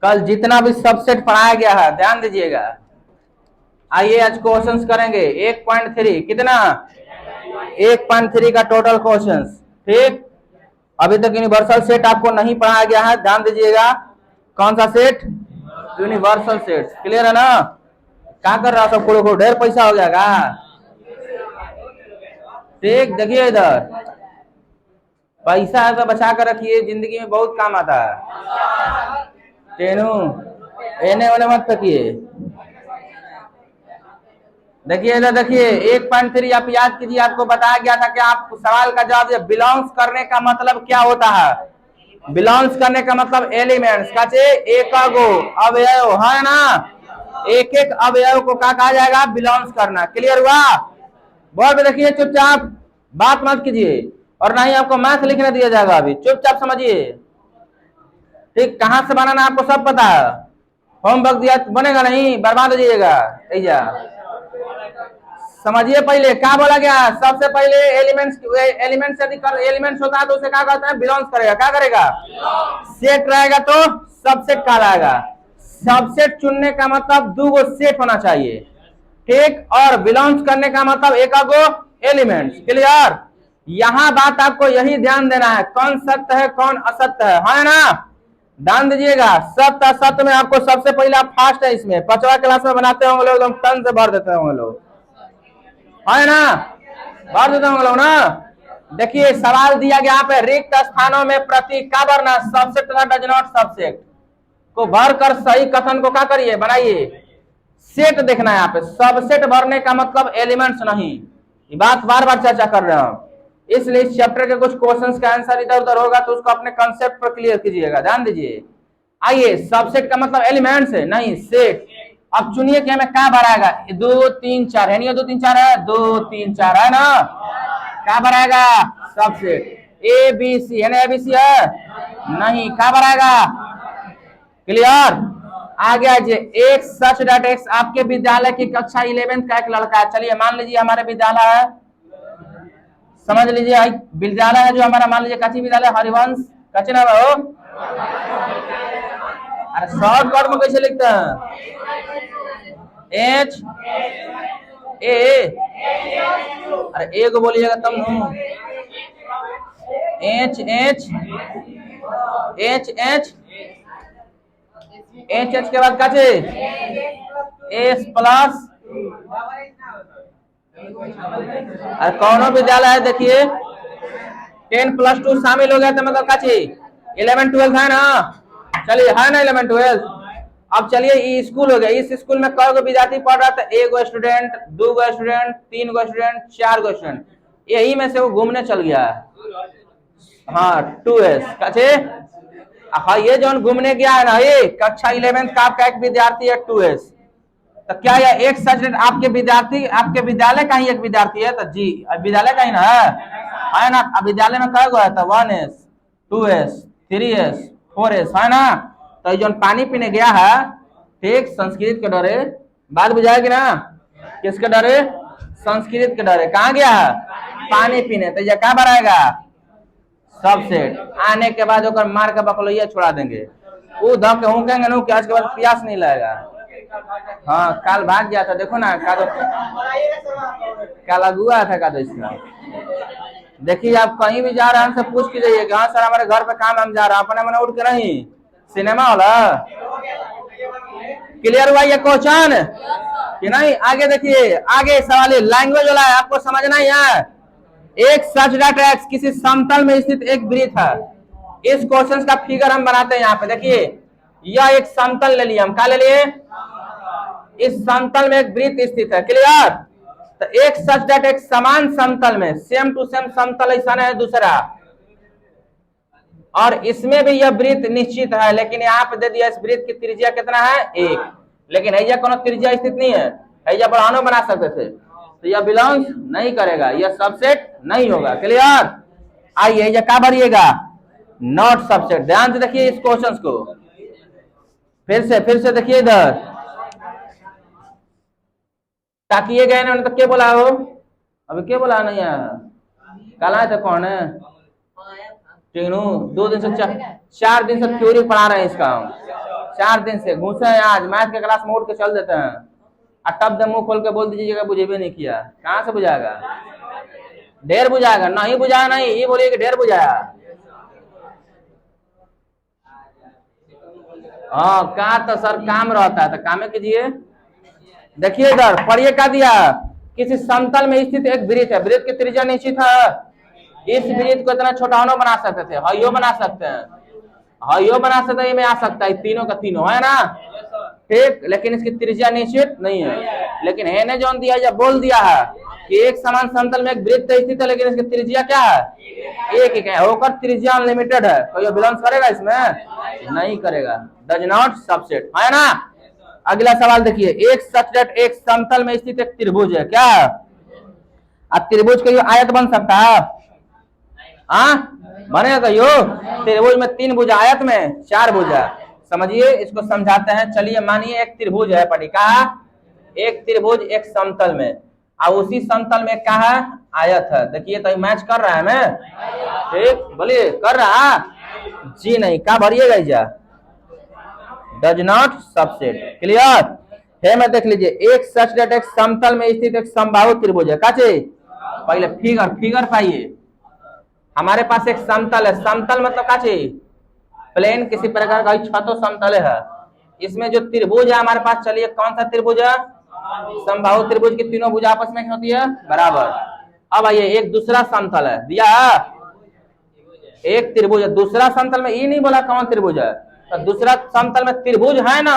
कल जितना भी सबसेट पढ़ाया गया है ध्यान दीजिएगा। आइए आज क्वेश्चंस करेंगे 1.3 कितना 1.3 का टोटल क्वेश्चंस। ठीक, अभी तक यूनिवर्सल सेट आपको नहीं पढ़ाया गया है, ध्यान दीजिएगा। कौन सा सेट? Universal set. क्लियर है ना? क्या कर रहा सब को ढेर पैसा हो गया का? ठीक, देखिए इधर पैसा है तो बचा कर रखिए, जिंदगी में बहुत काम आता है। टेनू एने ओने मत तकिए। देखिए इधर देखिए 1.3 आप याद कीजिए, आपको बताया गया था कि आप सवाल का जवाब दिया। बिलोंग्स करने का मतलब क्या होता है? बिलोंग्स करने का मतलब एलिमेंट्स का एक अवयव है ना, एक एक अवयव को क्या कहा जाएगा? बिलोंग्स करना। क्लियर हुआ? बोर्ड पे देखिए, चुपचाप बात मत कीजिए और ना ही आपको मैथ लिखने दिया जाएगा, अभी चुपचाप समझिए। ठीक, कहां से बनाना आपको सब पता है, होमवर्क दिया बनेगा नहीं, बर्बाद हो जाइएगा। समझिए पहले क्या बोला गया। सबसे पहले एलिमेंट्स यदि एलिमेंट्स होता है तो उसे क्या कहते हैं? बिलोंग्स करेगा। क्या करेगा? सेट रहेगा तो सबसेट कहलाएगा। सबसेट चुनने का मतलब दो गो सेट होना चाहिए। ठीक, और बिलोंग्स करने का मतलब एक गो एलिमेंट्स। क्लियर? यहां बात आपको यही ध्यान देना है, कौन सत्य है कौन असत्य है ना? ध्यान दीजिएगा, सत्य असत्य में आपको सबसे पहले आप फास्ट है इसमें, 5वीं क्लास में बनाते होंगे लोग, एकदम तन से भर देते होंगे लोग, है ना? भर देते होंगे लोग ना। देखिए सवाल दिया गया यहाँ पे, रिक्त स्थानों में प्रतीक का भरना, सबसेट तथा डज नॉट सबसेट को भरकर सही कथन को क्या करिए? बनाइए। सेट देखना है यहाँ पे, सबसेट भरने का मतलब एलिमेंट्स नहीं। ये बात बार बार चर्चा कर रहे हैं, इसलिए इस चैप्टर के कुछ क्वेश्चंस का आंसर इधर उधर होगा तो उसको अपने कंसेप्ट पर क्लियर कीजिएगा। ध्यान दीजिए। आइए, सबसेट का मतलब एलिमेंट्स है नहीं, सेट। अब चुनिए कि हमें क्या भराएगा? 2 3 4 है नहीं, 2 3 4 है, 2 3 4 है ना? क्या भराएगा? सबसेट। ए बी सी है ना, ए बी सी है नहीं, क्या भराएगा? क्लियर? आ गया जी। एक सच डॉट एक्स आपके विद्यालय की कक्षा 11th का एक लड़का है। चलिए मान लीजिए हमारे विद्यालय है, समझ लीजिए विद्यालय है जो हमारा, मान लीजिए कच्ची विद्यालय हरिवंश कच्चे नाम है हो। अरे शॉर्टकट में कैसे लिखते हैं? एच ए, अरे ए को बोलिएगा तब न। H H H H H H के बाद क्या एस प्लस। अरे कौन विद्यालय है देखिए, 10+2 शामिल हो गया तो मतलब क्या 11 12 है ना? चलिए है ना 11 12। अब चलिए ये स्कूल हो गया, इस स्कूल में कई गो विद्यार्थी पढ़ रहा था? 1 गो स्टूडेंट, 2 गो स्टूडेंट, 3 गो स्टूडेंट, 4 गो स्टूडेंट। यही में से वो घूमने चल गया है। हाँ 2s कचे। हाँ ये जो घूमने गया है ना, ये कक्षा 11th का आपका एक विद्यार्थी है 2s। तो क्या यह एक सच आपके विद्यार्थी, आपके विद्यालय का ही एक विद्यार्थी है? तो जी विद्यालय का ही ना है ना? अब विद्यालय में क्या हुआ है? तो 1s 2s 3s 4s है ना? तो जो पानी पीने गया है, ठीक, संस्कृत के डरे, बात बुझाएगी ना? किसके डरे? संस्कृत के डरे। कहाँ गया है? पानी पीने। तो ये क्या भराएगा? सबसेट। आने के बाद ओकर मार के बकलोइया छुड़ा देंगे, वो धम के होंगे ना कि आज के बाद प्यास नहीं लगेगा। हाँ कल भाग गया था, देखो ना का तो कल अगुआ था का तो इसका। देखिए आप कहीं भी जा रहे हैं हमसे पूछ के जाइए कि हाँ सर हमारे घर पे काम, हम जा रहे हैं, अपने मैंने उठ के नहीं सिनेमा वाला। क्लियर हुआ ये क्वेश्चन कि नहीं? आगे देखिए, आगे सवाल लैंग्वेज वाला है, आपको समझना ही है। एक सच डॉट एक्स किसी समतल में स्थित एक वृत्त है। इस क्वेश्चन का फिगर हम बनाते हैं यहाँ पे। देखिए यह एक समतल ले लिए हम, क्या ले लिए? इस समतल में एक वृत्त स्थित है। क्लियर? तो एक सच डॉट एक्स समान समतल में, सेम टू सेम समतल ऐसा है दूसरा, और इसमें भी यह वृत्त निश्चित है, लेकिन यहाँ पे दे दिया इस वृत्त की त्रिज्या कितना है? 1। लेकिन ऐजा कोनो त्रिज्या स्थित नहीं है, ऐजा बढ़ानो बना सकते थे, तो यह बिलोंग्स नहीं करेगा, यह सबसेट नहीं होगा। क्लियर? आइए यह क्या भरिएगा? Not subset. ध्यान से देखिए इस क्वेश्चन को, फिर से देखिए इधर, ताकिए गए ना तो क्या बोला हो? अभी क्या बोला नहीं है? कल आए थे कौन है? तीनों 2 दिन से 4 दिन से थ्योरी पढ़ा रहे हैं इसका हम। 4 दिन से घुसे हैं, आज मैथ के क्लास में उठ के चल देते हैं और तब दम मुंह खोल के बोल दीजिएगा बुझेबे नहीं किया। कहाँ से बुझाएगा? ढेर बुझाएगा। नहीं बुझाया नहीं, ये बोलिए कि ढेर बुझाया। हाँ कहा तो सर काम रहता है तो कामे कीजिए। देखिए इधर पढ़िए क्या दिया, किसी समतल में स्थित एक वृत्त है, वृत्त की त्रिज्या निश्चित है। इस वृत्त को इतना छोटा होना बना सकते थे, हयो बना सकते हैं, हयो बना सकते हैं, ये में आ सकता है, तीनों का तीनों है ना, ठीक। लेकिन इसकी त्रिज्या निश्चित नहीं है। लेकिन है ने जोन दिया जब बोल दिया है कि एक समान समतल में एक वृत्त स्थित है, लेकिन इसकी त्रिज्या क्या है? एक ही है, होकर त्रिज्या अनलिमिटेड है, तो ये बिलोंग करेगा इसमें? नहीं करेगा, डज नॉट सबसेट, है ना। अगला सवाल देखिए, एक सच दैट एक समतल में स्थित एक त्रिभुज है, क्या? अब त्रिभुज कहियो आयत बन सकता है? हाँ बनेगा कहियो? त्रिभुज में 3 भुजा, आयत में 4 भुजा। समझिए इसको समझाते हैं। चलिए मानिए एक त्रिभुज है पटिका, एक त्रिभुज एक समतल में, और उसी समतल में क्या है? आयत है। देखिए तो मैच कर रहा है मैं, ठीक, बोलिए कर रहा जी नहीं, क्या भरिएगा इजा? डज नॉट सबसेट, क्लियर है। मैं देख लीजिए, एक सच दैट एक समतल में स्थित एक समबाहु त्रिभुज है, काचे? पहले फिगर पाइए। हमारे पास एक समतल है, समतल मतलब काचे? प्लेन, किसी प्रकार का छतो समतल है। इसमें जो त्रिभुज है हमारे पास, चलिए कौन सा त्रिभुज है? समबाहु त्रिभुज की तीनों भुजा आपस में होती है बराबर। अब आइए एक दूसरा समतल है दिया, एक त्रिभुज है दूसरा समतल में, ये नहीं बोला कौन त्रिभुज है, तो दूसरा समतल में त्रिभुज है ना।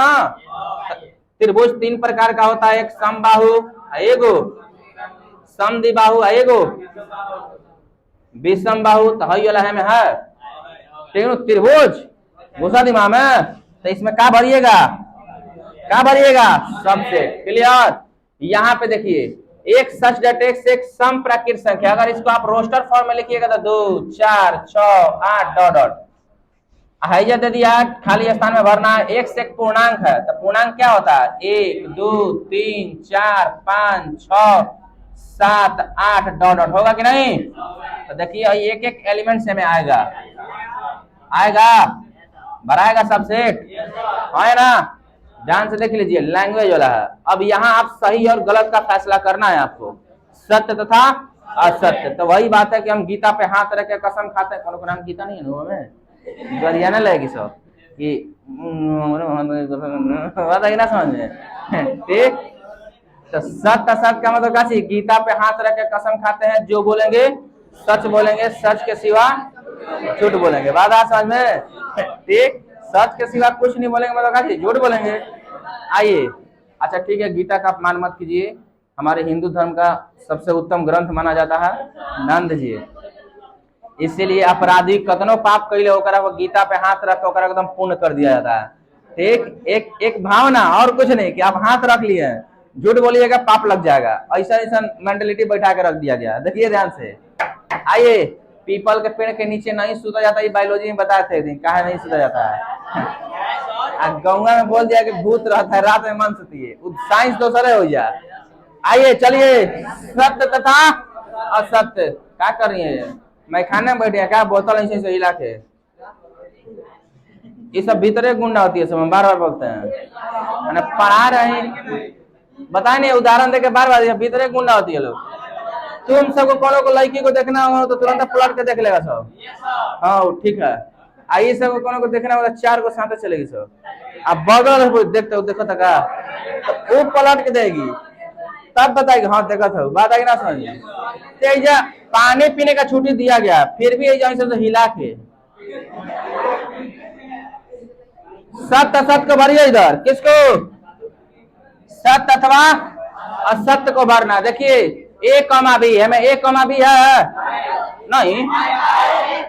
त्रिभुज 3 प्रकार का होता है, एक समबाहु एगो, समद्विबाहु एगो, विषमबाहु तो हई वाला है में है, ठीक। त्रिभुज घुसा दिमाग में, तो इसमें क्या भरिएगा? क्या भरिएगा? Subset, clear. यहाँ पे देखिए, एक सच दैट एक समप्राकृत संख्या, अगर इसको आप रोस्टर फॉर्म में लिखिएगा तो 2 4 6 8 डॉट डॉट हैजा दे दिया, खाली स्थान में भरना है। एक से एक पूर्णांक है, तो पूर्णांक क्या होता है? 1 2 3 4 5 6 7 8 डॉट डॉट, होगा कि नहीं? तो देखिए एक एक एलिमेंट से में आएगा, भराएगा सबसेट, है ना। ध्यान से देख लीजिए, लैंग्वेज वाला है। अब यहाँ आप सही और गलत का फैसला करना है आपको, सत्य तथा असत्य। तो वही बात है कि हम गीता पे हाथ रख के कसम खाते हैं, कोनो नाम गीता नहीं है ना में, गरियाना लगेगी सब कि ना समझ में, ठीक। तो सत्य असत्य का मतलब क्या? गीता पे हाथ रख के कसम खाते हैं, जो बोलेंगे सच बोलेंगे, सच के सिवा झूठ बोलेंगे, बात आ समझ में, ठीक। सच के सिवा कुछ नहीं बोलेंगे मतलब क्या? झूठ बोलेंगे। आइए, अच्छा ठीक है, गीता का अपमान मत कीजिए, हमारे हिंदू धर्म का सबसे उत्तम ग्रंथ माना जाता है नंद जी, इसीलिए अपराधी कतनो पाप कैले होकर वो गीता पे हाथ रख कर एकदम पूर्ण कर दिया जाता है, ठीक। एक भावना और कुछ नहीं कि आप हाथ रख लिए, झूठ बोलिएगा पाप लग जाएगा, ऐसा मेंटेलिटी बैठा के रख दिया गया। देखिए ध्यान से। आइए, पीपल के पेड़ के नीचे नहीं सूता जाता, ये बायोलॉजी में बताए थे दिन, कहा नहीं सूता जाता है। गंगा में बोल दिया कि भूत रहता है, रात में मन सोती है, साइंस दूसरे हो जाए। आइए चलिए, सत्य तथा असत्य, क्या कर रही है? मैं खाने में बैठे क्या बोतल ऐसे हिला के, ये सब भीतरे गुंडा होती है, सब बार बार बोलते हैं, मैंने पढ़ा रहे बताए नहीं, उदाहरण देके बार बार भीतरे गुंडा होती है लोग। तुम सबको कोनो को लड़की को देखना हो तो तुरंत पलट के देख लेगा सब, हाँ ठीक है। आई सब कोनो को देखना होगा 4 को साथ चलेगी सब, अब बगल देखते हो देखो तक तो वो पलट के देगी, तब बताएगी हाँ देखा था, बात आएगी ना समझिए। तेजा पानी पीने का छुट्टी दिया गया, फिर भी सब तो हिला के सत्य असत्य को भरिए इधर, किसको? सत्य अथवा असत्य को भरना। देखिए ए कमा बी है, मैं ए कमा बी है नहीं,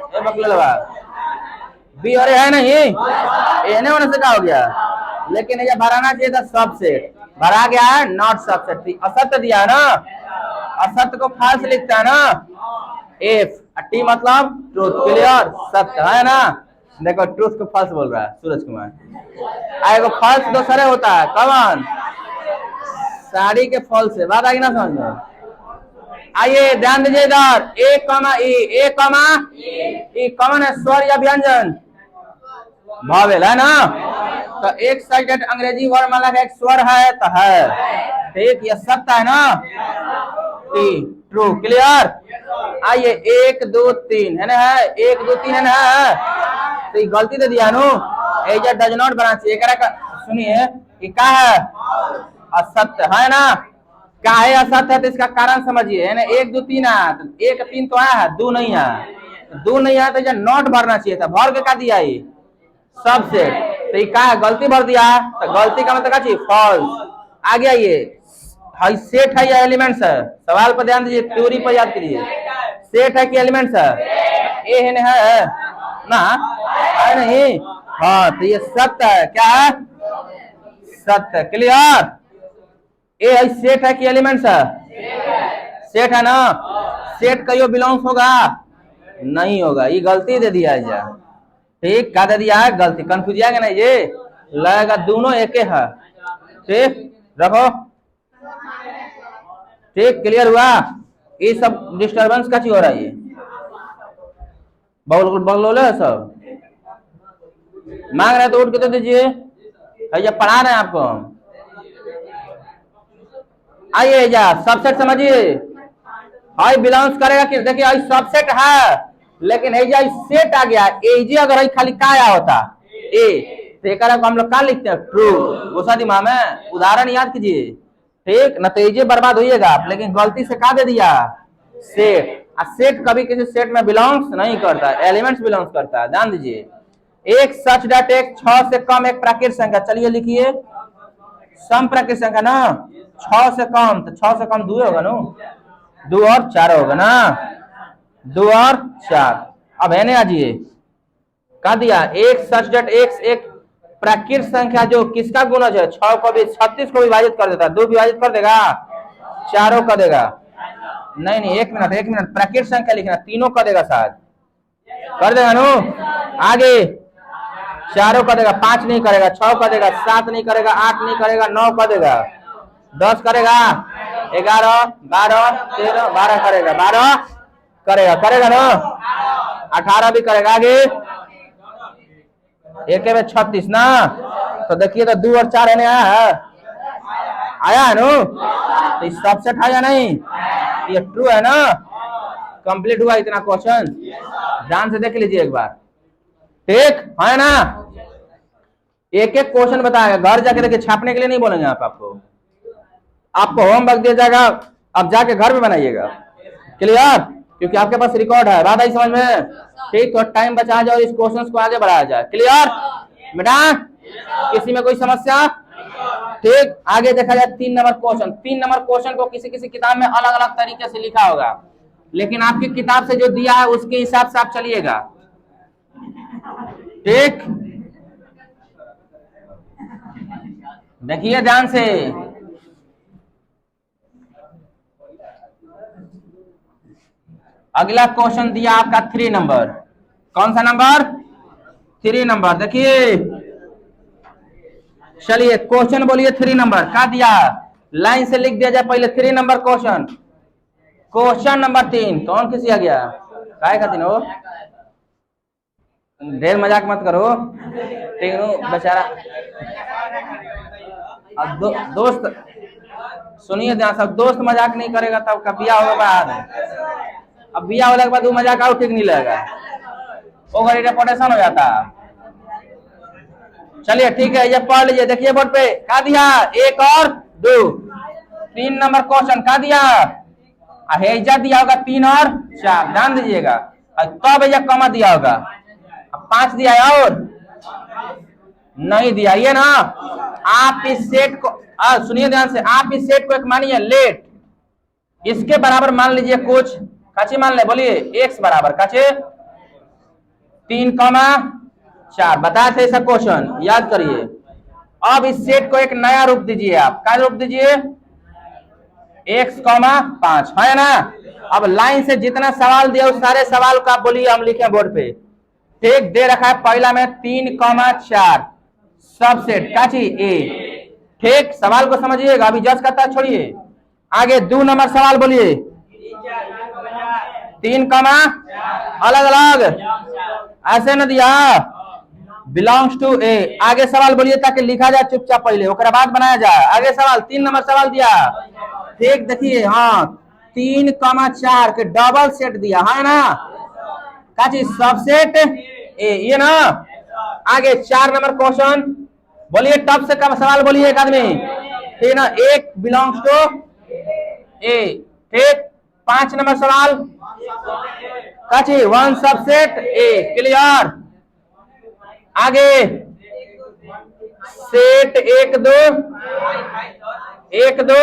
ए बकलवा बी और है नहीं, एने होने से क्या हो गया? लेकिन ये भराना चाहिए था सबसेट, भरा गया है नॉट सबसेट। असत्य दिया है ना, असत्य को फाल्स लिखता है ना, एफ टी मतलब ट्रूथ, क्लियर, सत्य है ना। देखो ट्रूथ को फॉल्स बोल रहा है सूरज कुमार, आएगा फॉल्स दूसरे होता है, कौन? साड़ी के फॉल्स से, बात आएगी ना समझ में। आइए ध्यान दीजिए इधर, ए कमा ई, ए कमा ई कौन है? स्वर या व्यंजन? भावेल है ना, तो एक साइडेड अंग्रेजी वर्णमाला का एक स्वर है तो है, ठीक, ये सत्य है ना, ट्रू, क्लियर। आइए 1 2 3 है ना, है 1 2 3 है ना, है तो ये गलती दे दिया नो, एजा डज नॉट बना चाहिए, सुनिए ये क्या है, असत्य है ना, क्या है असत्य है, तो इसका कारण समझिए, है ना, 1 2 3 है, तो 1 3 तो आया है, 2 नहीं है, 2 नहीं है तो ये नॉट भरना चाहिए था, भर के क्या दिया ये सबसेट, तो ये क्या है, गलती भर दिया, तो गलती का मतलब क्या चाहिए, फॉल्स। आ गया ये हाई सेट है या एलिमेंट्स है, सवाल पर ध्यान दीजिए, थ्योरी पर याद करिए, सेट है कि एलिमेंट्स है, ए है ना, है नहीं, हाँ तो ये सत्य है, क्या है, सत्य, क्लियर। ए है सेट है कि एलिमेंट्स है, सेट है ना, सेट कहियो बिलोंग्स होगा, नहीं होगा, ये गलती दे दिया है, ठीक, क्या दे दिया है, गलती, कंफ्यूज है नहीं, ये लगेगा दोनों एक है, ठीक, रखो, ठीक, क्लियर हुआ। ये सब डिस्टरबेंस का चीज हो रहा है, ये बगलोले है सब, मांग रहे तो उठ के तो दीजिए, भैया पढ़ा रहे हैं आपको। आइए जा सबसेट समझिए, हाई बिलोंग्स करेगा कि, देखिए हाई सबसेट है, लेकिन एजा सेट आ गया, एजे अगर हाई खाली का आया होता ए, तो एक हम लोग क्या लिखते हैं, ट्रू, गुस्सा दिमाग में, उदाहरण याद कीजिए, ठीक, न तो एजे बर्बाद होइएगा आप, लेकिन गलती से क्या दे दिया, सेट, सेट कभी किसी सेट में बिलोंग्स नहीं करता, एलिमेंट्स बिलोंग्स करता है, ध्यान दीजिए। एक सच डेट एक 6 से कम एक प्राकृत संख्या, चलिए लिखिए, सम प्राकृत संख्या ना, 6 से कम, तो 6 से कम 2 होगा ना, 2 और 4 होगा ना, 2 और 4, अब है ना आजिए, कहा दिया, एक सच डेट एक प्राकृत संख्या जो किसका गुणज है, 6 को भी 36 को विभाजित कर देता है, 2 विभाजित कर देगा, 4 कर देगा, नहीं एक मिनट, प्राकृत संख्या लिखना, 3 कर देगा, शायद कर देगा नो, आगे 4 कर देगा, 5 नहीं करेगा, 6 कर देगा, 7 नहीं करेगा, 8 नहीं करेगा, 9 कर देगा, 10 करेगा, 11 12 13 12 करेगा, 12 करेगा ना, 18 भी करेगा, आगे एक में 36 ना, तो देखिए तो 2 और 4 है ना, आया है नो, तो सबसेट है या नहीं, ये ट्रू है ना, कंप्लीट हुआ इतना क्वेश्चन, ध्यान से देख लीजिए एक बार, ठीक है ना, एक एक क्वेश्चन बताएगा, घर जाके देखिए, छापने के लिए नहीं बोलेंगे आपको होमवर्क दिया जाएगा, अब जाके घर में बनाइएगा, क्लियर, क्योंकि आपके पास रिकॉर्ड है, बात आई समझ में, ठीक, तो टाइम बचा जाए और इस क्वेश्चन को आगे बढ़ाया जाए, क्लियर बेटा, किसी में कोई समस्या, ठीक, आगे देखा जाए 3 नंबर क्वेश्चन, 3 नंबर क्वेश्चन को किसी किसी किताब में अलग अलग तरीके से लिखा होगा, लेकिन आपकी किताब से जो दिया है उसके हिसाब से आप चलिएगा, ठीक, देखिए ध्यान से, अगला क्वेश्चन दिया आपका 3 नंबर, कौन सा नंबर, 3 नंबर, देखिए, चलिए क्वेश्चन बोलिए 3 नंबर, क्या दिया, लाइन से लिख दिया जाए पहले 3 नंबर क्वेश्चन, क्वेश्चन नंबर 3, कौन किसी आ गया, काय खातिर हो, ढेर मजाक मत करो, ठीक है बेचारा, अब दोस्त सुनिए ध्यान, सब दोस्त मजाक नहीं करेगा तब का बिया होगा बाद, अब बिया होने के बाद वो मजाक आउट ठीक नहीं लगेगा, वो घड़ी रेपुटेशन हो जाता। चलिए ठीक है, ये पढ़ लीजिए, देखिए बोर्ड पे क्या दिया, 1 और 2, 3 नंबर क्वेश्चन क्या दिया, हेजा दिया होगा 3 और 4, ध्यान दीजिएगा, तब ये कमा दिया होगा, 5 दिया है और नहीं दिया, ये ना, आप इस सेट को सुनिए ध्यान से, आप इस सेट को एक मानिए लेट, इसके बराबर मान लीजिए कुछ, काचे मान ले, बोलिए x बराबर काचे 3,4, बताए थे ऐसा क्वेश्चन, याद करिए। अब इस सेट को एक नया रूप दीजिए, आप क्या रूप दीजिए, x, 5 है ना। अब लाइन से जितना सवाल दिया उस सारे सवाल को आप बोलिए, हम लिखे बोर्ड पे, ठीक, दे रखा है पहला में 3,4 सबसेट काची ए, ठीक, सवाल को समझिएगा, अभी जज करता है छोड़िए, आगे 2 नंबर सवाल बोलिए, 3, अलग अलग ऐसे न दिया, बिलोंग्स टू ए। आगे सवाल बोलिए ताकि लिखा जाए चुपचाप पहले, ओकरा बाद बनाया जाए। आगे सवाल 3 नंबर सवाल दिया, ठीक देखिए, हाँ 3,4 के डबल सेट दिया है ना, का चीज सबसेट ए, ये ना। आगे 4 नंबर क्वेश्चन बोलिए, टफ से कम सवाल बोलिए एक आदमी, ठीक ना। एक बिलोंग्स टू ए, ठीक। 5 नंबर सवाल का चीज 1 सबसेट ए, क्लियर। आगे सेट 1 2 1 2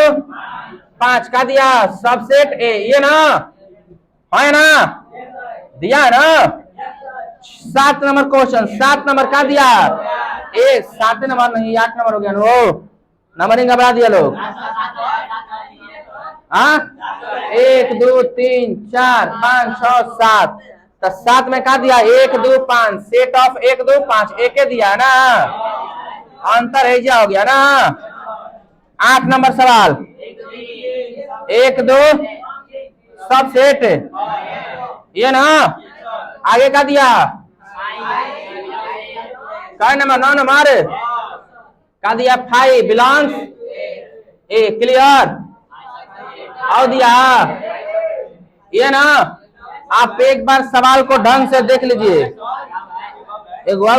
5 का दिया सबसेट ए, ये ना है ना, दिया है ना। 7 नंबर क्वेश्चन, 7 नंबर का दिया ए, 7 नंबर नहीं 8 नंबर हो गया वो, नंबरिंग घबरा दिया लोग। हाँ 1 2 3 4 5 6 7, तो 7 में का दिया 1 2 5, सेट ऑफ 1 2 5 एक दिया है ना, अंतर है हो गया ना। 8 नंबर सवाल 1 2 सब सेट ये ना, आगे का दिया का नंबर 9 नंबर का दिया 5 बिलोंग्स ए, क्लियर। और दिया ये ना, आप एक बार सवाल को ढंग से देख लीजिए। एक हुआ,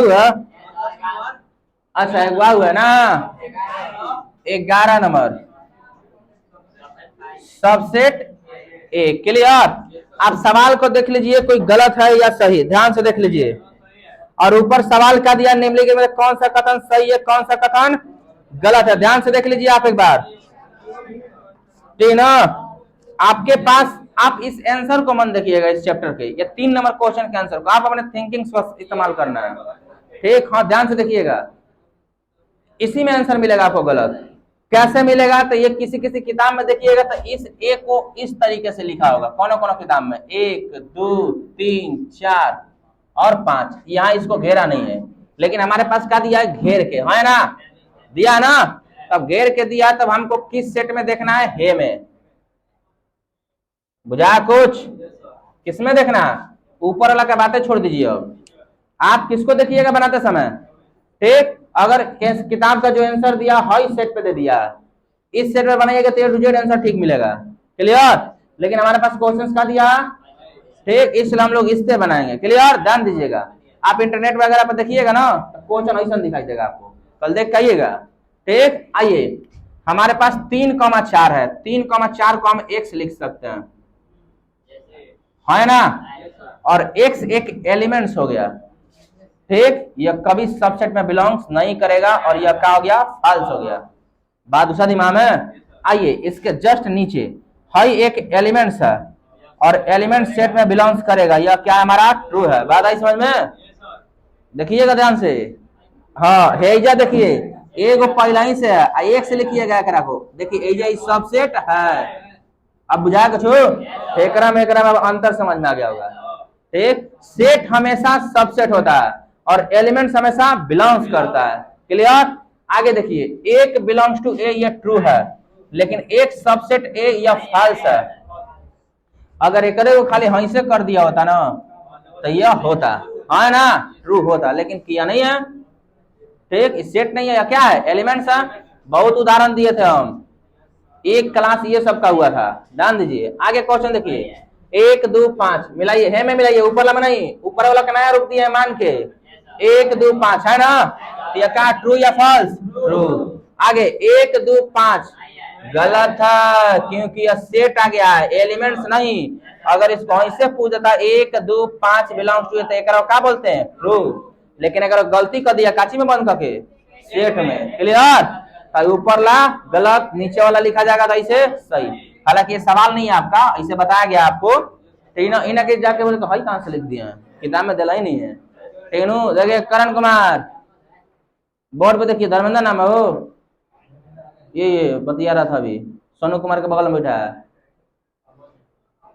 अच्छा एक हुआ ना, 11 नंबर सबसेट ए, क्लियर। आप सवाल को देख लीजिए कोई गलत है या सही, ध्यान से देख लीजिए। और ऊपर सवाल का दिया निम्नलिखित में कौन सा कथन सही है, कौन सा कथन गलत है, ध्यान से देख लीजिए आप एक बार, ठीक ना। आपके पास आप इस आंसर को मन देखिएगा, इस चैप्टर के या 3 नंबर क्वेश्चन के आंसर को आप अपने थिंकिंग इस्तेमाल करना है, ठीक। हाँ ध्यान से देखिएगा, इसी में आंसर मिलेगा आपको। गलत कैसे मिलेगा, तो ये किसी किसी किताब में देखिएगा तो इस ए को इस तरीके से लिखा होगा, कौन कौन किताब में 1 2 3 4 और 5, यहाँ इसको घेरा नहीं है, लेकिन हमारे पास क्या दिया है घेर के, है ना, दिया ना। तब घेर के दिया, तब हमको किस सेट में देखना है, हे में, बुझा कुछ, किसमें देखना, ऊपर वाला का बातें छोड़ दीजिए। अब आप किसको देखिएगा बनाते समय, ठीक। अगर किताब का जो आंसर दिया है इस सेट पे दे दिया, इस सेट पे बनाइएगा तो A to Z आंसर ठीक मिलेगा, क्लियर। लेकिन हमारे पास क्वेश्चंस का दिया, ठीक, इसलिए हम लोग इससे बनाएंगे, क्लियर। ध्यान दीजिएगा, आप इंटरनेट वगैरह पर देखिएगा ना, क्वेश्चन ऐसा दिखाई देगा आपको, कल देख के आइएगा, ठीक। आइए हमारे पास 3,4 है, 3,4 को हम x लिख सकते हैं, है ना, और x एक एलिमेंट्स हो गया, ठीक। यह कभी सबसेट में बिलोंग्स नहीं करेगा और यह क्या हो गया, फॉल्स हो गया। बात दूसरा दिमाग में। आइए इसके जस्ट नीचे है एक एलिमेंट्स है और एलिमेंट सेट में बिलोंग्स करेगा, यह क्या है हमारा, ट्रू है। बात आई समझ में, देखिएगा ध्यान से। हाँ हेजा देखिए एगो पहला ही से है, एक से लिखिएगा एकरा को, देखिए एजा सबसेट है। अब बुझाया कुछ, एकरा में अंतर समझ में आ गया होगा, ठीक। सेट हमेशा सबसेट होता है और एलिमेंट्स हमेशा बिलोंग्स करता है, क्लियर। आगे देखिए एक बिलोंग्स टू ए, यह ट्रू है, लेकिन एक सबसेट ए यह फॉल्स है। अगर एक को खाली हई से कर दिया होता ना तो यह होता है ना, ट्रू होता, लेकिन किया नहीं है, ठीक। सेट नहीं है, क्या है, एलिमेंट्स है। बहुत उदाहरण दिए थे हम, एक क्लास ये सब का हुआ था, ध्यान दीजिए। आगे क्वेश्चन देखिए 1 2 5 मिलाइए, है में मिलाइए, ऊपर वाला में नहीं, ऊपर वाला का नया रूप दिया है मान के 1 2 5 है ना, तो यह क्या ट्रू या फॉल्स, ट्रू। आगे 1 2 5 गलत है, क्योंकि यह सेट आ गया है, एलिमेंट्स नहीं। अगर इसको ऐसे पूछता 1 2 5 बिलोंग्स टू, तो क्या बोलते हैं, ट्रू। लेकिन अगर गलती कर दिया काची में बंद करके, सेट में, क्लियर। ऊपर ला गलत, नीचे वाला लिखा जाएगा तो ऐसे सही। हालांकि ये सवाल नहीं है आपका, ऐसे बताया गया आपको, इनके जाके बोले तो भाई कहां से लिख दिए हैं, किताब में दिला ही नहीं है। टेनू देखिए करण कुमार, बोर्ड पे देखिए धर्मेंद्र नाम है वो, ये बतिया रहा था अभी, सोनू कुमार के बगल में बैठा है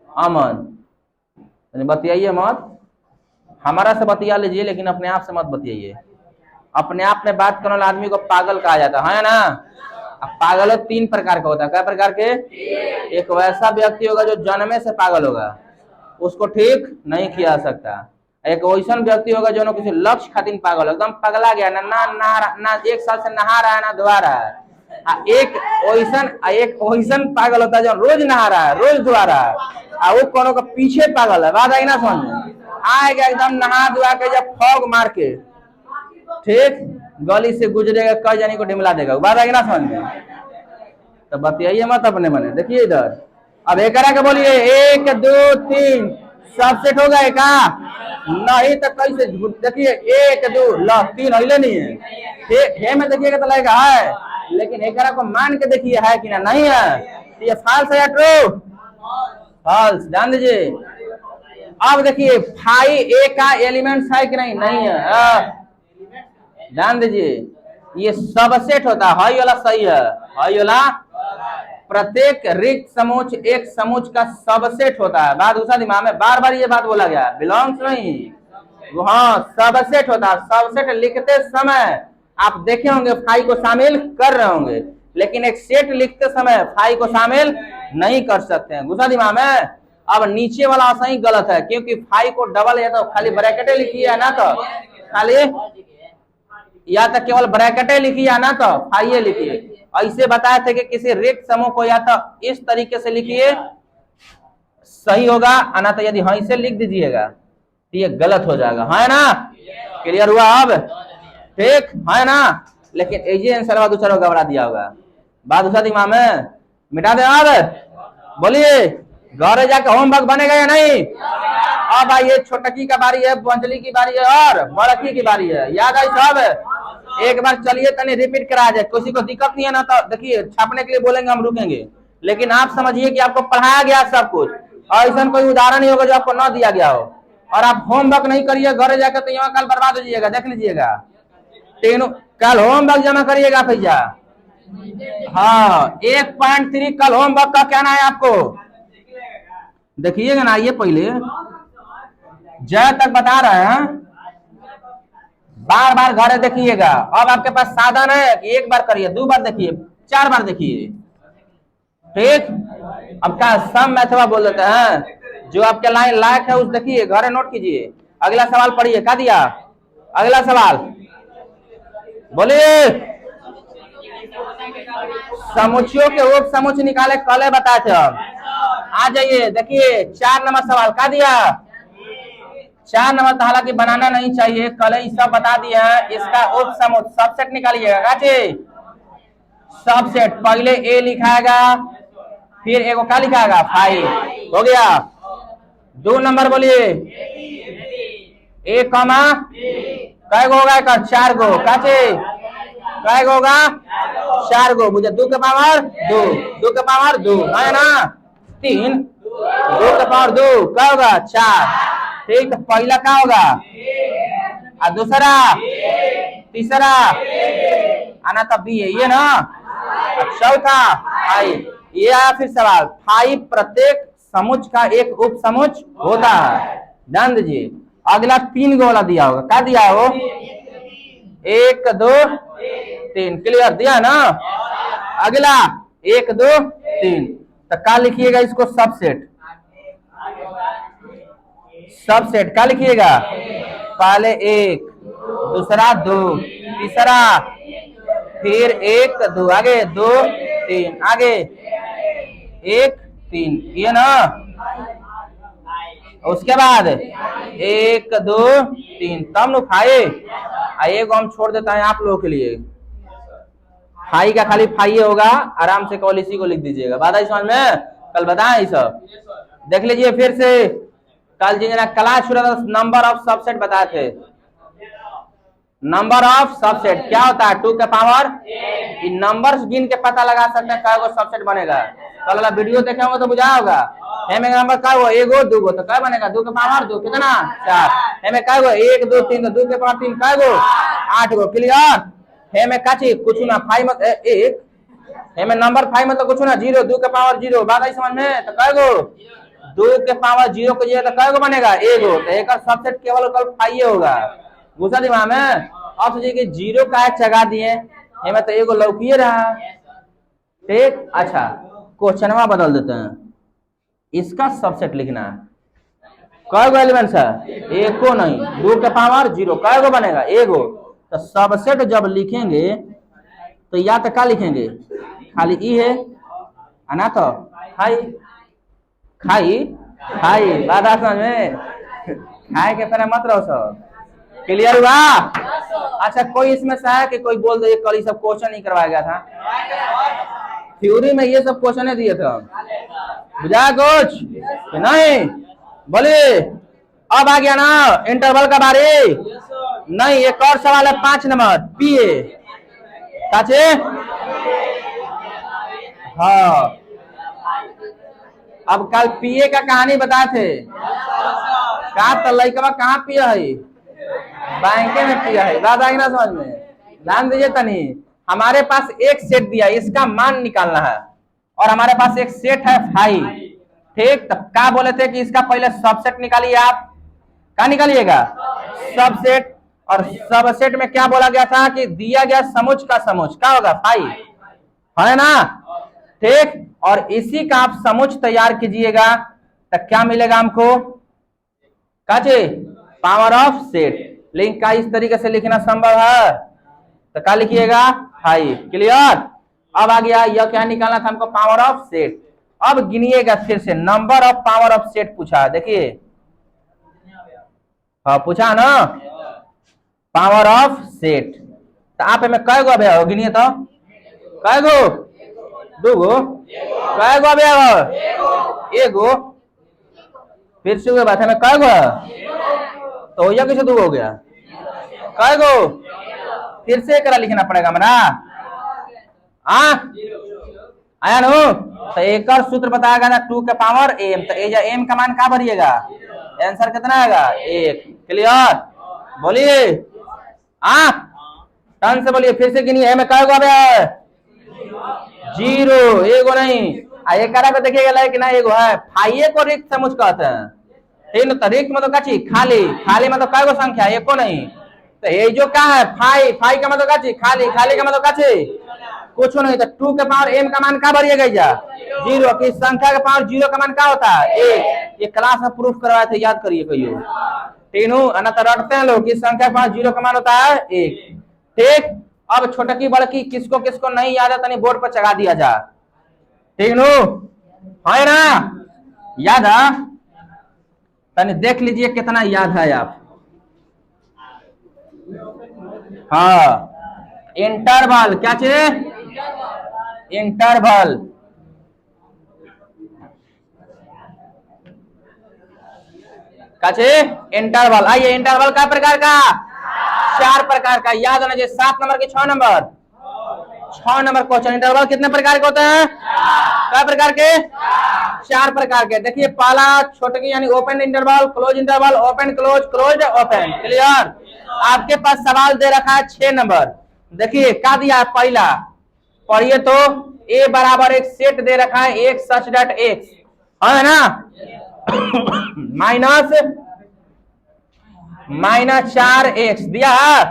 अमन। बतियाइए मत, हमारा से बतिया लीजिए लेकिन अपने आप से मत बतियाइए। अपने आप में बात करने वाला आदमी को पागल कहा जाता है ना। अब पागल 3 प्रकार का होता है, क्या प्रकार के, एक वैसा व्यक्ति होगा जो जन्मे से पागल होगा, उसको ठीक नहीं किया जा सकता। एक वैसा व्यक्ति होगा जो किसी लक्ष्य खातिर पागल एकदम पगला गया ना एक साल से नहा रहा है ना धोआ रहा है। एक वैसन पागल होता है जो रोज नहा रहा है रोज धोआ रहा है, वो कोनो का पीछे पागल है। बात आई ना समझ में? आएगा एकदम नहा धोआ के जब फॉग मार के ठीक गली से गुजरेगा कई जानी को डिमला देगा। बात आई ना समझ में? तो बतियाइए मत अपने मने। देखिए इधर अब एक के बोलिए 1 2 3 सब सेट हो गए का? नहीं तो कैसे? देखिए 1 2 3 हिले नहीं है हे में देखिएगा तो लगेगा है, लेकिन एक को मान के देखिए है कि ना नहीं है। तो ये फॉल्स है या ट्रू? फॉल्स। ध्यान दीजिए। अब देखिए फाई ए का एलिमेंट्स है कि नहीं? नहीं है। ध्यान दीजिए ये सबसेट होता है। हाई वाला सही है। हाई वाला प्रत्येक रिक्त समूह एक समूह का सबसेट होता है। बात दूसरा दिमाग में बार बार ये बात बोला गया, बिलोंग्स नहीं। हाँ सबसेट होता है। सबसेट लिखते समय आप देखे होंगे फाई को शामिल कर रहे होंगे, लेकिन एक सेट लिखते समय फाई को शामिल नहीं कर सकते हैं। दूसरा दिमाग में अब नीचे वाला सही गलत है, क्योंकि फाई को डबल या तो खाली ब्रैकेटें लिखी है ना तो खाली, या तो केवल ब्रैकेटें लिखी है ना तो फाइए लिखिए। ऐसे बताए थे कि किसी रिक्त समूह को या तो इस तरीके से लिखिए सही होगा, ना तो यदि हाँ इसे लिख दीजिएगा तो ये गलत हो जाएगा। है ना? क्लियर हुआ अब? ठीक है ना? लेकिन ये आंसर दूसरा गबड़ा दिया होगा। बात दूसरा दिमाग में मिटा दे। अब बोलिए घर जाके होमवर्क बनेगा या नहीं? अब आइए छोटकी का बारी है, पंचली की बारी है और बड़की की बारी है। याद आई सब? एक बार चलिए तनी रिपीट करा जाए, किसी को दिक्कत नहीं है ना तो देखिए छापने के लिए बोलेंगे हम रुकेंगे, लेकिन आप समझिए कि आपको पढ़ाया गया सब कुछ और ऐसा कोई उदाहरण नहीं होगा जो आपको ना दिया गया हो। और आप होमवर्क नहीं करिए घर जाकर तो यहाँ कल बर्बाद हो जाइएगा। देख लीजिएगा तीनों कल होमवर्क जमा करिएगा भैया। हाँ 1.3 कल होमवर्क का कहना है आपको। देखिएगा ना, ये पहले जय तक बता रहे हैं, बार बार घर देखिएगा। अब आपके पास साधन है कि एक बार करिए, 2 बार देखिए, 4 बार देखिए। ठीक अब का सम मैथवा बोल देते हैं, जो आपके लाइन लायक है उस देखिए, घर नोट कीजिए। अगला सवाल पढ़िए। क्या दिया अगला सवाल? बोलिए। समुच्चयों के उप समुच्चय निकाले कल बताए थे। अब आ जाइए देखिए 4 नंबर सवाल। क्या दिया? 4 नंबर तो हालांकि बनाना नहीं चाहिए, कल ही सब बता दिया है। इसका उप समूह सबसेट निकालिएगा। सबसेट पहले ए लिखाएगा, फिर एगो क्या लिखाएगा? फाइव। हो गया। 2 नंबर बोलिए। ए कमा कै गो होगा? 4 गो। कै गो होगा? 4 गो। मुझे 2 के पावर 2, 2 के पावर 2 है ना? 3 2 के पावर 2 क्या होगा? 4। ठीक तो पहला क्या होगा? और दूसरा तीसरा आना तब भी है ये ना। चौथा फाइव। ये आया फिर सवाल। फाइव प्रत्येक समुच्चय का एक उप समुच्चय होता है। ध्यान दीजिए। अगला 3 गो वाला दिया होगा। क्या दिया है वो? 1 2 3 क्लियर दिया ना? अगला 1 2 3 तो क्या लिखिएगा इसको? सबसेट। सबसेट क्या लिखिएगा? पहले 1 दूसरा 2 तीसरा फिर 1 2 आगे 2 3 आगे 1 3 ये ना। उसके बाद 1 2 3 तब नु खाए। एगो हम छोड़ देता है आप लोगों के लिए। फाई का खाली फाई होगा, आराम से केवल इसी को लिख दीजिएगा। बात आई समझ में? कल बताएं सब देख लीजिए फिर से। कल जिन क्लास नंबर ऑफ सबसेट बताए थे। नंबर ऑफ सबसेट क्या होता है? 2 के पावर नंबर्स गिन के पता लगा सकते हैं क्या सबसेट बनेगा। कल वाला वीडियो देखे होंगे तो बुझा होगा। नंबर क्या हुआ? 1 2 2 तो क्या बनेगा? 2 के पावर 2 कितना? 4। क्या हुआ? 1 2 3 तो 2 के पावर 3 क्या गो? 8 गो। क्लियर? में का चीज कुछ ना 5 मत 1 में नंबर 5 मतलब कुछ ना 0 2 के पावर 0। बात आई समझ में? तो क्या गो? 2 के पावर 0 को तो क्या गो बनेगा? 1 गो। तो एक सबसेट केवल 5 होगा। गुस्सा दिमाग में अब सोचिए कि 0 का चगा दिए हमें तो एगो लौकिए रहा। ठीक अच्छा क्वेश्चनवा बदल देते हैं। इसका सबसेट लिखना है कै गो एलिमेंट्स है? एको नहीं। 2 के पावर 0 कै गो बनेगा? एगो। तो सबसेट जब लिखेंगे तो या तो क्या लिखेंगे? खाली ई है ना, तो खाई खाई खाई बात आ समझ में? खाए के पहले मत रहो सब। क्लियर हुआ? अच्छा, कोई इसमें से है कि कोई बोल दे कल ये सब क्वेश्चन नहीं करवाया गया था? थ्योरी में ये सब क्वेश्चन दिए थे, बुझा कुछ नहीं? बोलिए। अब आ गया ना इंटरवल का बारी? नहीं, एक और सवाल है 5 नंबर पीए। काचे? हाँ, अब कल पीए का कहानी बताए थे। कहा तो लड़का कहाँ पिया है? बैंके में पिया है। बात आई ना समझ में? ध्यान दीजिए तनी। हमारे पास एक सेट दिया, इसका मान निकालना है, और हमारे पास एक सेट है 5। ठीक, तब क्या बोले थे कि इसका पहले सबसेट निकालिए। आप क्या निकालिएगा? सबसेट। और सबसेट में क्या बोला गया था कि दिया गया समुच्चय का समुच्चय क्या होगा? 5 है ना? ठीक, और इसी का आप समुच्चय तैयार कीजिएगा तो क्या मिलेगा हमको? काचे? Power of set. लेकिन क्या इस तरीके से लिखना संभव है? तो क्या लिखिएगा? 5। क्लियर? अब आ गया यह क्या निकालना था हमको? Power of set. अब गिनिएगा फिर से, number of power of set पूछा। देखिए, हाँ पूछा ना, पावर ऑफ सेट। तो आप में कै गो अवयव? गिनिए तो, कै गो? 2 गो? कै गो अवयव? एगो। फिर से हुए बात है, कै गो? तो यह कैसे 2 हो गया? कै गो? फिर से करा लिखना पड़ेगा हमारा। आया नो? तो एक और सूत्र बताया ना, 2 के पावर m। तो m का मान क्या भरिएगा? आंसर कितना आएगा? 1। क्लियर? बोलिए। टन से बोलिए, फिर से गिनिए। में कै गो है? 0। एगो नहीं। एक पे देखिएगा कि ना एगो है। फाइए को रिक्त समुच्चय कहते हैं। ठीक ना? तो रिक्त मतलब क्या चीज? खाली। खाली मतलब कै गो संख्या? एको नहीं। तो ये जो क्या है? 5 का मतलब क्या चीज? खाली। खाली का मतलब क्या चीज? कुछ नहीं। तो 2 के पावर m का मान क्या भरिएगा? 0। कि संख्या के पावर 0 का मान क्या होता है? 1। ये क्लास में प्रूफ करवाए थे, याद करिए कहियो। तीनों ना तो रटते हैं लोग कि संख्या के पावर 0 का मान होता है 1। ठीक, अब छोटकी बड़की किसको किसको नहीं याद है तनी बोर्ड पर चढ़ा दिया जा। ठीक नो? है ना? याद है? तनी देख लीजिए कितना याद है आप। हाँ, इंटरवल। क्या चीज? इंटरवल। इंटरवल। आइए, इंटरवल का प्रकार का? 4 प्रकार का। याद होना चाहिए। 7 नंबर के 6 नंबर 6 नंबर क्वेश्चन। इंटरवल कितने प्रकार के होते हैं? क्या प्रकार के? 4 प्रकार के। देखिए, पहला छोटे यानी open interval, close interval, open close, close open. Clear? आपके पास सवाल दे रखा है 6 नंबर। देखिए क्या दिया है? पहला पढ़िए तो, a बराबर एक सेट दे रखा है, एक सच डेट x है ना, माइनस 4x दिया है।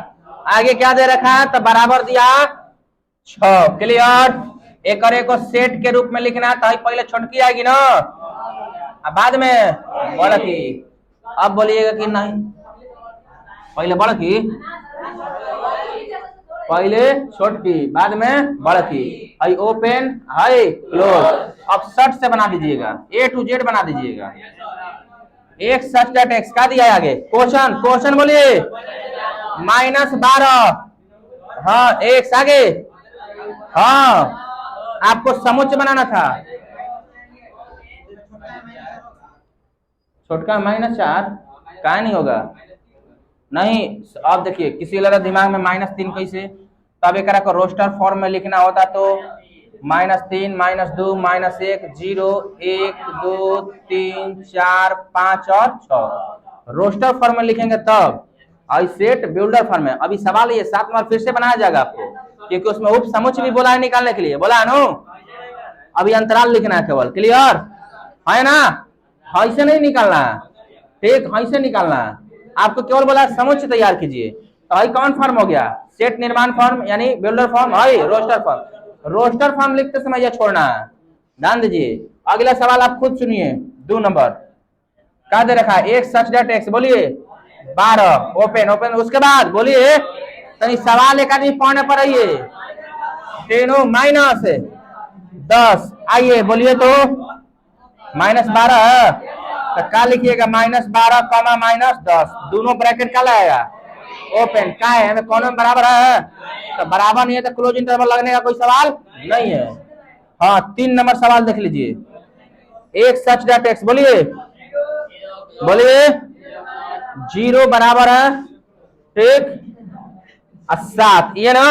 आगे क्या दे रखा है? तो बराबर दिया 6। क्लियर? एक और एक को सेट के रूप में लिखना है तो पहले छोटकी आएगी ना, अब बाद में बड़की। अब बोलिएगा कि नहीं, पहले बड़की, पहले छोटकी, बाद में बड़की। High open, high close. अब शर्ट से बना दीजिएगा, A to Z बना दीजिएगा। एक सच डेट एक्स का दिया है आगे। क्वेश्चन, क्वेश्चन बोलिए। -12, हाँ एक्स आगे। हाँ, आपको समुच्चय बनाना था। छोटका -4 क्या नहीं होगा? नहीं। अब देखिए, किसी लगा दिमाग में -3 कैसे, तब एक को रोस्टर फॉर्म में लिखना होता तो -3, -2, -1, 0, 1, 2, 3, 4, 5 और 6 रोस्टर फॉर्म में लिखेंगे तब। और सेट बिल्डर फॉर्म में। अभी सवाल ये 7 नंबर फिर से बनाया जाएगा आपको, क्योंकि उसमें उप समुच्चय भी बोला है निकालने के लिए, बोला है नो। अभी अंतराल लिखना है केवल। क्लियर है ना? ऐसे नहीं निकालना है, ठीक, ऐसे निकालना है। आपको केवल बोला समुच्चय तैयार कीजिए। तो भाई कौन फॉर्म हो गया? सेट निर्माण फॉर्म यानी बिल्डर फॉर्म, हाई रोस्टर फॉर्म। रोस्टर फॉर्म लिखते समय यह छोड़ना है, ध्यान दीजिए। अगला सवाल आप खुद सुनिए, 2 नंबर। क्या दे रखा है? एक्स सच डेट एक्स, बोलिए 12, ओपन ओपन। उसके बाद बोलिए तनी सवाल एक आदमी पढ़ने पर आइए, 10 माइनस 10, आइए बोलिए तो -12 तो क्या लिखिएगा? -12 कॉमा -10, दोनों ब्रैकेट क्या लगाएगा? ओपन। क्या है हमें कौन में बराबर है? तो बराबर नहीं है तो क्लोज इंटरवल लगने का कोई सवाल नहीं है। हाँ 3 नंबर सवाल देख लीजिए, एक सच डेट एक्स, बोलिए बोलिए 0 बराबर है, ठीक 7, ये ना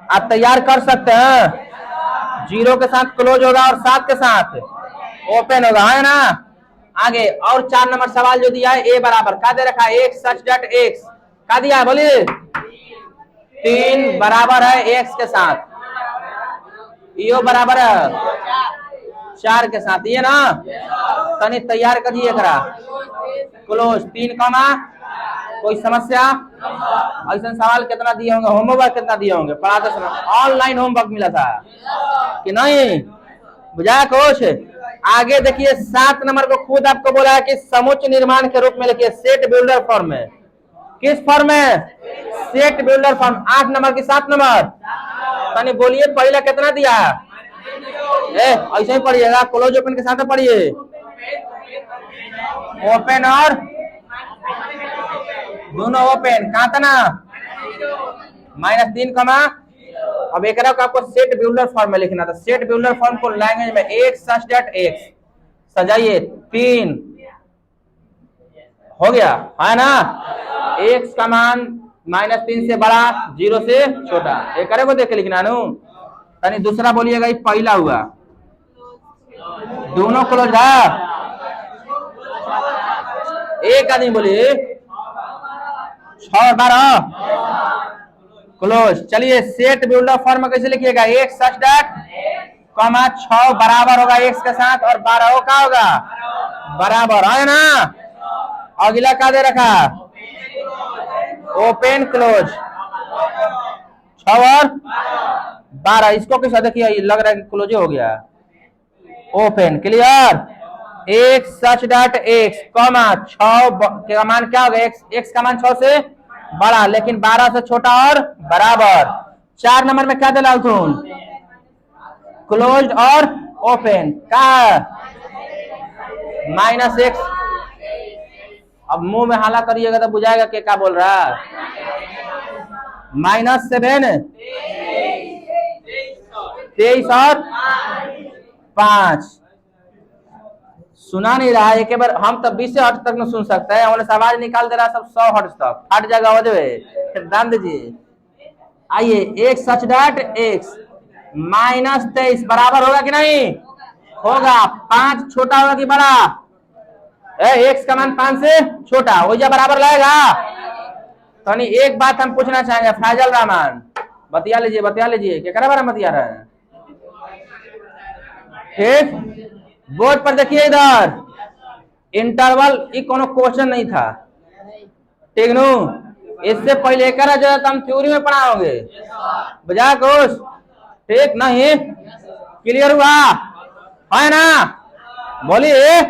आप तैयार कर सकते हैं। 0 के साथ क्लोज होगा और 7 के साथ ओपन होगा, है ना। आगे और 4 नंबर सवाल जो दिया है, ए बराबर क्या दे रखा है? एक सच डेट एक्स, क्या दिया है बोलिए? 3 बराबर है एक्स के साथ, यो बराबर है 4 के साथ, ये ना तनी तैयार करिए करा क्लोज 3 कॉमा। कोई समस्या? ऐसा सवाल कितना दिए होंगे? होमवर्क कितना दिए होंगे? पढ़ाते समय ऑनलाइन होमवर्क मिला था कि नहीं? बुझाया कोच? आगे देखिए 7 नंबर को खुद आपको बोला है कि समुच्चय निर्माण के रूप में लिखिए, सेट बिल्डर फॉर्म में। किस फॉर्म में? Set builder form. 8 नंबर की 7 नंबर तनी बोलिए पहला कितना दिया? ऐसे ही पढ़िएगा, क्लोज ओपन के साथ पढ़िए, ओपन और दोनों ओपन, कहा था ना -3 कमा। अब एक आपको सेट बिल्डर फॉर्म में लिखना था। सेट बिल्डर फॉर्म को लैंग्वेज में एक सच डेट एक्स सजाइए, 3 हो गया, है ना। एक्स का मान -3 से बड़ा, 0 से छोटा, एक को देख के लिखना नु। यानी दूसरा बोलिएगा, पहला हुआ, दोनों क्लोज है। एक आदमी बोलिए 6 और 12 क्लोज। चलिए सेट बिल्डर फॉर्म कैसे लिखिएगा? एक सच डेट कॉमा 6 बराबर होगा एक्स के साथ और 12 का होगा बराबर, है ना। अगला क्या दे रखा? ओपन क्लोज 6 और 12, इसको कैसा देखिए, लग रहा है कि क्लोज हो गया, ओपन क्लियर। एक सच डेट एक्स कॉमा 6 का मान क्या होगा? एक्स का मान 6 से बड़ा लेकिन 12 से छोटा और बराबर। 4 नंबर में क्या दिला क्लोज्ड और ओपन का -x। अब मुंह में हाला करिएगा तो बुझाएगा कि क्या बोल रहा है। -7 23 और 5 सुना नहीं रहा है। एक बार हम तब 20 हर्ट्ज तक में सुन सकते हैं, उन्हें आवाज निकाल दे रहा सब 100 हर्ट्ज तक, हट जाएगा हो जाए, दान दीजिए। आइए एक सच डेट एक्स -23 बराबर होगा कि नहीं? होगा। 5 छोटा होगा कि बड़ा? एक्स का मान 5 से छोटा हो जा, बराबर लगेगा। तो नहीं, एक बात हम पूछना चाहेंगे, फैजल रहमान बतिया लीजिए क्या करा बारा बतिया रहे हैं, ठीक। बोर्ड पर देखिए, इधर इंटरवल ये कोनो क्वेश्चन नहीं था, ठीक नु। इससे पहले एक जो है हम थ्योरी में पढ़ाओगे, बजा कोश, ठीक नहीं? क्लियर हुआ, है ना? बोलिए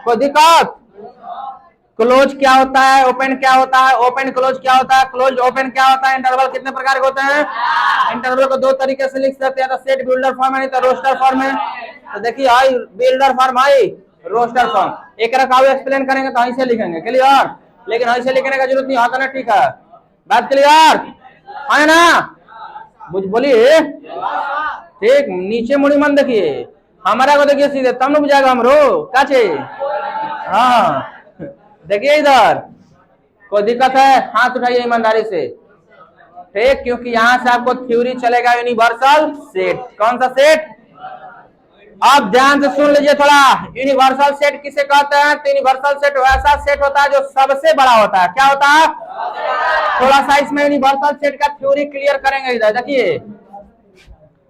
कोई दिक्कत? क्लोज क्या होता है, ओपन क्या होता है, ओपन क्लोज क्या होता है, क्लोज ओपन क्या होता है, इंटरवल कितने प्रकार के होते हैं? इंटरवल को 2 तरीके से लिख सकते हैं, तो सेट बिल्डर फॉर्म है, नहीं तो रोस्टर फॉर्म है। तो देखिए आई बिल्डर फॉर्म, आई रोस्टर फॉर्म। एक रखा एक्सप्लेन करेंगे तो ऐसे लिखेंगे, क्लियर। लेकिन ऐसे लिखने का जरूरत नहीं होता ना, ठीक है, बात क्लियर है ना? बोलिए ठीक। नीचे मुड़ी मन देखिए, हमारा को देखिए सीधे, तब न बुझाएगा हमरो काचे। हाँ देखिए इधर, कोई दिक्कत है हाथ उठाइए ईमानदारी से, ठीक। क्योंकि यहां से आपको थ्योरी चलेगा यूनिवर्सल सेट। कौन सा सेट? आप ध्यान से सुन लीजिए थोड़ा। यूनिवर्सल सेट किसे कहते हैं? तो यूनिवर्सल सेट वैसा सेट होता है जो सबसे बड़ा होता है। क्या होता है? थोड़ा सा इसमें यूनिवर्सल सेट का थ्योरी क्लियर करेंगे। इधर देखिए,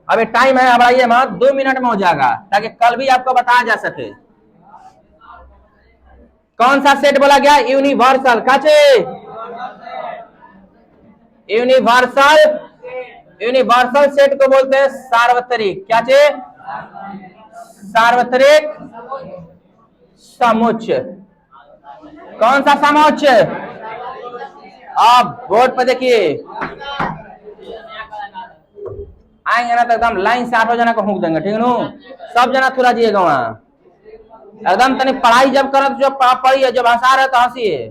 अभी टाइम है, अब आइए मत, 2 मिनट में हो जाएगा, ताकि कल भी आपको बताया जा सके। कौन सा सेट बोला गया? यूनिवर्सल। काचे? यूनिवर्सल सेट को बोलते हैं सार्वत्रिक। क्या चे? सार्वत्रिक समुच्चय। कौन सा समोच्च? अब बोर्ड पे देखिए, आएंगे ना तो एकदम लाइन से 8 जना को हुक देंगे, ठीक नु? सब जना थोड़ा जिएगा वहाँ एकदम। तनी पढ़ाई जब करत जो पढ़ी है, जब हंसा रहे तो हंसी है।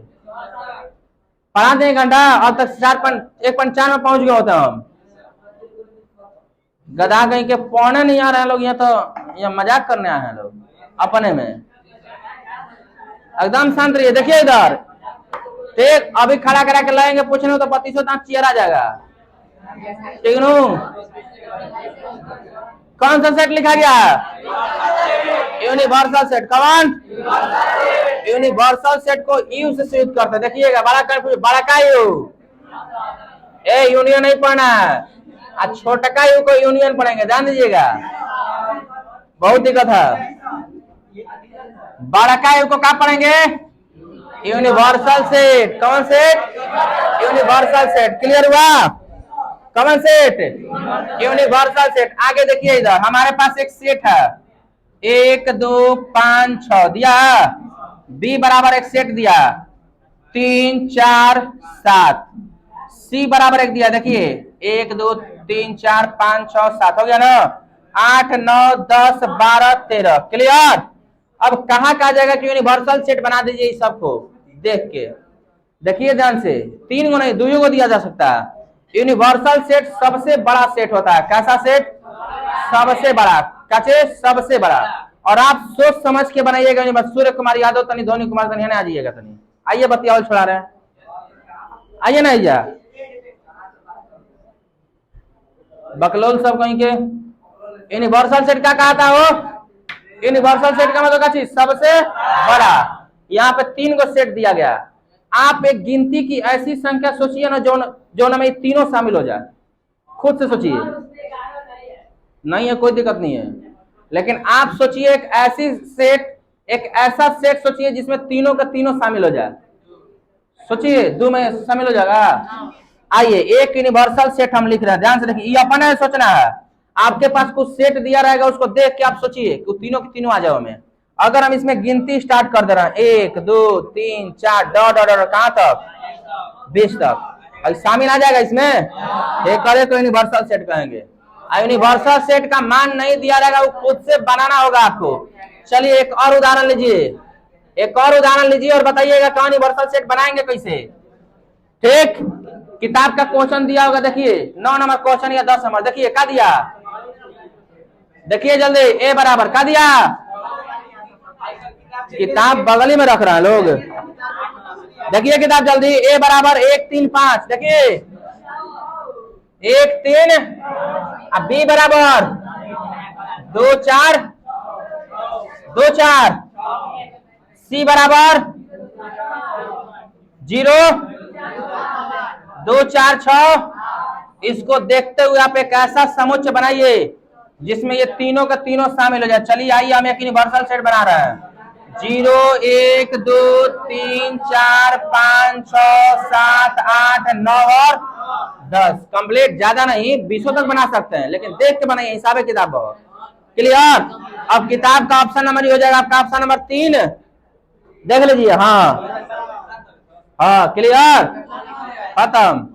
पढ़ा दें घंटा, अब तक 1:04 में पहुंच गए होते हम। गधा कहीं के पौने नहीं आ रहे हैं लोग, यहाँ तो यहाँ मजाक करने आए हैं लोग अपने में। एकदम शांत रहिए, देखिए इधर, ठीक? अभी खड़ा करा के लाएंगे, पूछने तो 25 दांत चेयर आ जाएगा, ठीक नु? कौन सा सेट लिखा गया? Universal set. कौन? यूनिवर्सल सेट को यू से सूचित करते हैं। देखिएगा, बड़ा कंफ्यूज, बड़ा का यू, ए यूनियन नहीं पढ़ना है, छोटा का यू को यूनियन पढ़ेंगे, ध्यान दीजिएगा, बहुत दिक्कत है। बड़ा का यू को क्या पढ़ेंगे? Universal set. कौन सेट? Universal set. क्लियर हुआ? कौन सेट? Universal set. आगे देखिए इधर, हमारे पास एक सेट है, 1 2 5 6 दिया, बी बराबर एक सेट दिया, 3 4 7, सी बराबर एक दिया, देखिए 1 2 3 4 5 6 7, हो गया ना? 8 9 10 12 13। क्लियर? अब कहाँ कहा जाएगा कि यूनिवर्सल सेट बना दीजिए इस सबको देख के। देखिए ध्यान से, 3 को नहीं 2 को दिया जा सकता है। यूनिवर्सल सेट सबसे बड़ा सेट होता है। कैसा सेट? सबसे बड़ा। कैसे? सबसे बड़ा। और आप सोच समझ के बनाइएगा। सूर्य कुमार यादव तनी, धोनी कुमार तनी आ जाइएगा तनी, आइए बतियावल छोड़ा रहे हैं, आइए ना आइया बकलोल सब कहीं के। यूनिवर्सल सेट क्या कहा था वो? यूनिवर्सल सेट का मतलब क्या चीज? सबसे बड़ा। यहाँ पे 3 को सेट दिया गया। आप एक गिनती की ऐसी संख्या सोचिए ना जो में तीनों शामिल हो जाए, खुद से सोचिए। नहीं है, कोई दिक्कत नहीं है, लेकिन आप सोचिए एक ऐसा सेट सोचिए जिसमें तीनों का तीनों शामिल हो जाए। सोचिए, 2 में शामिल हो जाएगा। आइए, एक यूनिवर्सल सेट हम लिख रहे हैं, ध्यान से देखिए, ये अपने सोचना है। आपके पास कुछ सेट दिया रहेगा, उसको देख के आप सोचिए कि तीनों के तीनों आ जाओ में। अगर हम इसमें गिनती स्टार्ट कर दे रहे हैं, 1 2 3 4 डॉट कहां तक? 20 तक। अब शामिल आ जाएगा इसमें, ये करे तो यूनिवर्सल सेट कहेंगे। यूनिवर्सल सेट का मान नहीं दिया रहेगा, वो खुद से बनाना होगा आपको। चलिए एक और उदाहरण लीजिए, एक और उदाहरण लीजिए और बताइएगा कौन यूनिवर्सल सेट बनाएंगे कैसे। ठीक, किताब का क्वेश्चन दिया होगा, देखिए 9 नंबर क्वेश्चन या 10 नंबर। देखिए क्या दिया, देखिए जल्दी, ए बराबर क्या दिया? किताब बगल ही में रख रहा है लोग, देखिए किताब जल्दी, ए बराबर 1 3 5। देखिए 1 3, अब बी बराबर 2 4 2 4, सी बराबर 0 2 4 6। इसको देखते हुए आप एक ऐसा समुच्च बनाइए जिसमें ये तीनों का तीनों शामिल हो जाए। चलिए आइए, हम एक यूनिवर्सल सेट बना रहे हैं। 0 1 2 3 4 5 6 7 8 9 और 10। कंप्लीट, ज्यादा नहीं, 20 तक बना सकते हैं, लेकिन देख के बनाइए, हिसाब किताब बहुत। क्लियर? अब किताब का ऑप्शन नंबर हो जाएगा आपका ऑप्शन नंबर 3, देख लीजिए। हाँ हाँ, क्लियर, खत्म।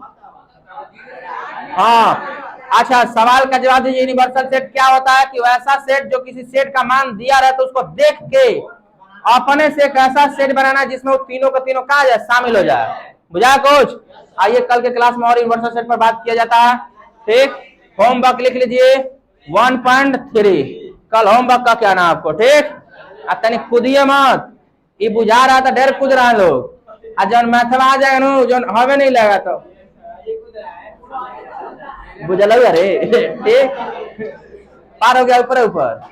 हाँ अच्छा, सवाल का जवाब दीजिए। यूनिवर्सल सेट क्या होता है? कि वैसा सेट जो किसी सेट का मान दिया रहे तो उसको देख के अपने से एक ऐसा सेट बनाना जिसमें वो तीनों का तीनों का जाए, शामिल हो जाए। बुझा कुछ? आइए कल के क्लास में और यूनिवर्सल सेट पर बात किया जाता है। ठीक, होमवर्क लिख लीजिए 1.3। कल होमवर्क का क्या नाम आपको? ठीक, अब तनी कूदिए मत, ये बुझा रहा था, ढेर कूद रहा है लोग। जब मैथवा आ जाएगा ना, जो हमें नहीं लगा तो बुझल अरे। ठीक, पार हो गया ऊपर ऊपर।